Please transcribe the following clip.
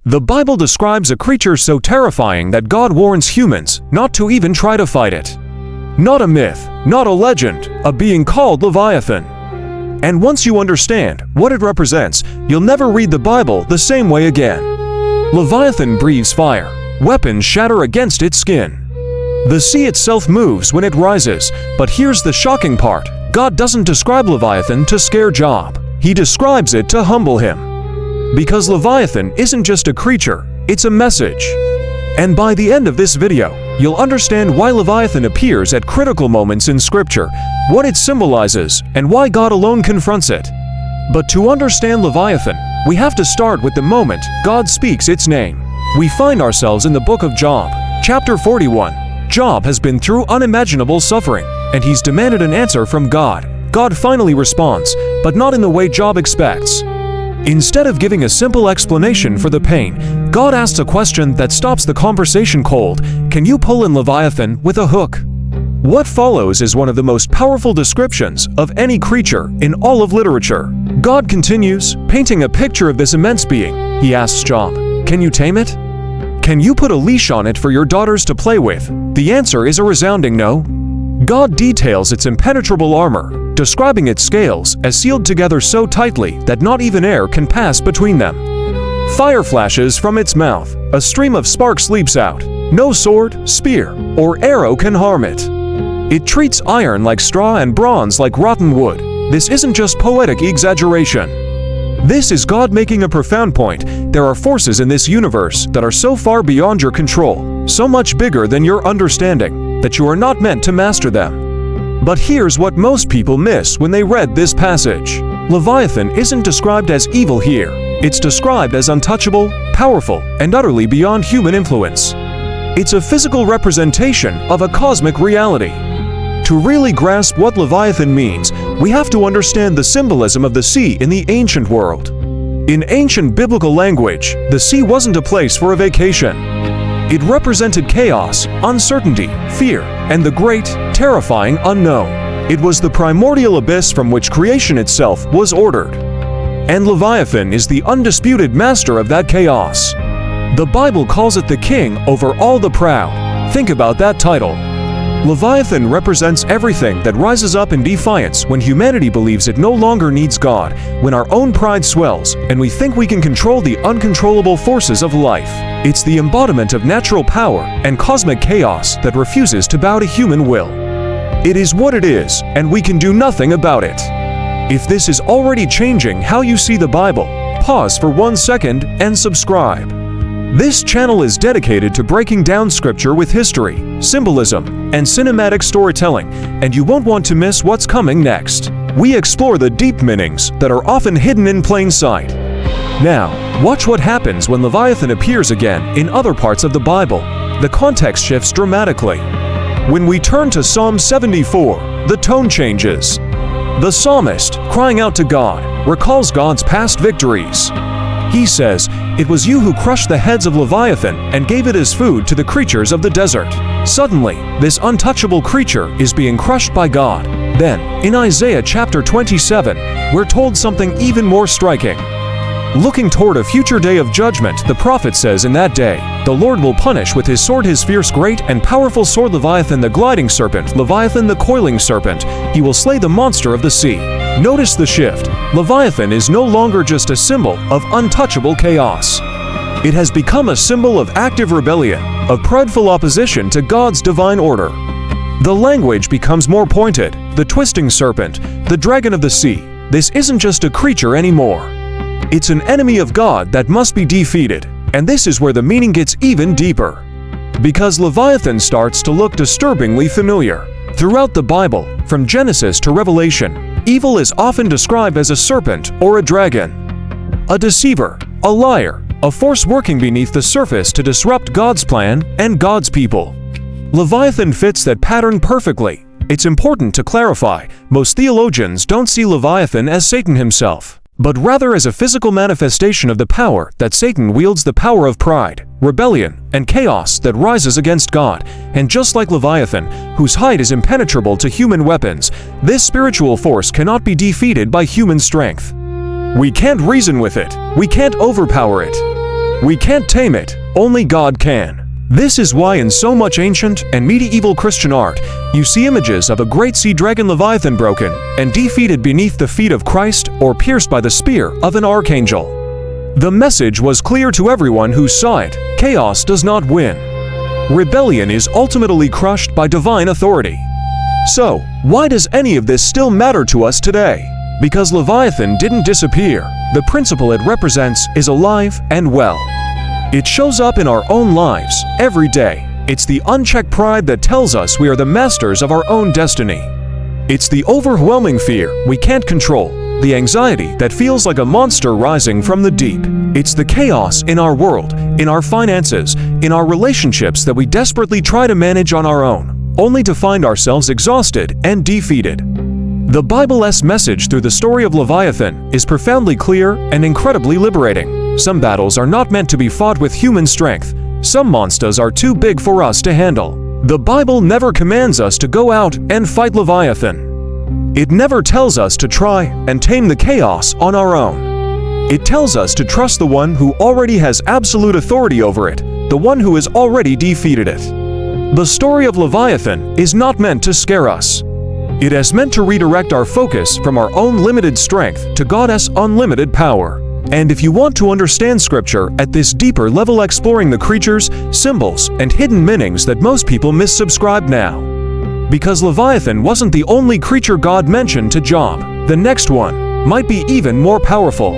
The Bible describes a creature so terrifying that God warns humans not to even try to fight it. Not a myth, not a legend, a being called Leviathan. And once you understand what it represents, you'll never read the Bible the same way again. Leviathan breathes fire. Weapons shatter against its skin. The sea itself moves when it rises, but here's the shocking part. God doesn't describe Leviathan to scare Job. He describes it to humble him. Because Leviathan isn't just a creature, it's a message. And by the end of this video, you'll understand why Leviathan appears at critical moments in Scripture, what it symbolizes, and why God alone confronts it. But to understand Leviathan, we have to start with the moment God speaks its name. We find ourselves in the book of Job, chapter 41. Job has been through unimaginable suffering, and he's demanded an answer from God. God finally responds, but not in the way Job expects. Instead of giving a simple explanation for the pain, God asks a question that stops the conversation cold. Can you pull in Leviathan with a hook? What follows is one of the most powerful descriptions of any creature in all of literature. God continues, painting a picture of this immense being. He asks Job, "Can you tame it? Can you put a leash on it for your daughters to play with?" The answer is a resounding no. God details its impenetrable armor, describing its scales as sealed together so tightly that not even air can pass between them. Fire flashes from its mouth. A stream of sparks leaps out. No sword, spear, or arrow can harm it. It treats iron like straw and bronze like rotten wood. This isn't just poetic exaggeration. This is God making a profound point. There are forces in this universe that are so far beyond your control, so much bigger than your understanding, that you are not meant to master them. But here's what most people miss when they read this passage. Leviathan isn't described as evil here. It's described as untouchable, powerful, and utterly beyond human influence. It's a physical representation of a cosmic reality. To really grasp what Leviathan means, we have to understand the symbolism of the sea in the ancient world. In ancient biblical language, the sea wasn't a place for a vacation. It represented chaos, uncertainty, fear, and the great, terrifying unknown. It was the primordial abyss from which creation itself was ordered. And Leviathan is the undisputed master of that chaos. The Bible calls it the king over all the proud. Think about that title. Leviathan represents everything that rises up in defiance when humanity believes it no longer needs God, when our own pride swells and we think we can control the uncontrollable forces of life. It's the embodiment of natural power and cosmic chaos that refuses to bow to human will. It is what it is, and we can do nothing about it. If this is already changing how you see the Bible, pause for 1 second and subscribe. This channel is dedicated to breaking down Scripture with history, symbolism, and cinematic storytelling, and you won't want to miss what's coming next. We explore the deep meanings that are often hidden in plain sight. Now, watch what happens when Leviathan appears again in other parts of the Bible. The context shifts dramatically. When we turn to Psalm 74, the tone changes. The psalmist, crying out to God, recalls God's past victories. He says, "It was you who crushed the heads of Leviathan and gave it as food to the creatures of the desert." Suddenly, this untouchable creature is being crushed by God. Then, in Isaiah chapter 27, we're told something even more striking. Looking toward a future day of judgment, the prophet says, "In that day, the Lord will punish with his sword his fierce, great, and powerful sword, Leviathan the gliding serpent, Leviathan the coiling serpent. He will slay the monster of the sea." Notice the shift. Leviathan is no longer just a symbol of untouchable chaos. It has become a symbol of active rebellion, of prideful opposition to God's divine order. The language becomes more pointed. The twisting serpent, the dragon of the sea. This isn't just a creature anymore. It's an enemy of God that must be defeated. And this is where the meaning gets even deeper. Because Leviathan starts to look disturbingly familiar. Throughout the Bible, from Genesis to Revelation, evil is often described as a serpent or a dragon. A deceiver, a liar, a force working beneath the surface to disrupt God's plan and God's people. Leviathan fits that pattern perfectly. It's important to clarify, most theologians don't see Leviathan as Satan himself, but rather as a physical manifestation of the power that Satan wields, the power of pride, rebellion, and chaos that rises against God. And just like Leviathan, whose height is impenetrable to human weapons, this spiritual force cannot be defeated by human strength. We can't reason with it. We can't overpower it. We can't tame it, only God can. This is why in so much ancient and medieval Christian art, you see images of a great sea dragon Leviathan broken and defeated beneath the feet of Christ or pierced by the spear of an archangel. The message was clear to everyone who saw it: chaos does not win. Rebellion is ultimately crushed by divine authority. So, why does any of this still matter to us today? Because Leviathan didn't disappear. The principle it represents is alive and well. It shows up in our own lives, every day. It's the unchecked pride that tells us we are the masters of our own destiny. It's the overwhelming fear we can't control, the anxiety that feels like a monster rising from the deep. It's the chaos in our world, in our finances, in our relationships that we desperately try to manage on our own, only to find ourselves exhausted and defeated. The Bible's message through the story of Leviathan is profoundly clear and incredibly liberating. Some battles are not meant to be fought with human strength. Some monsters are too big for us to handle. The Bible never commands us to go out and fight Leviathan. It never tells us to try and tame the chaos on our own. It tells us to trust the one who already has absolute authority over it, the one who has already defeated it. The story of Leviathan is not meant to scare us. It is meant to redirect our focus from our own limited strength to God's unlimited power. And if you want to understand Scripture at this deeper level, exploring the creatures, symbols, and hidden meanings that most people missubscribe now. Because Leviathan wasn't the only creature God mentioned to Job, the next one might be even more powerful.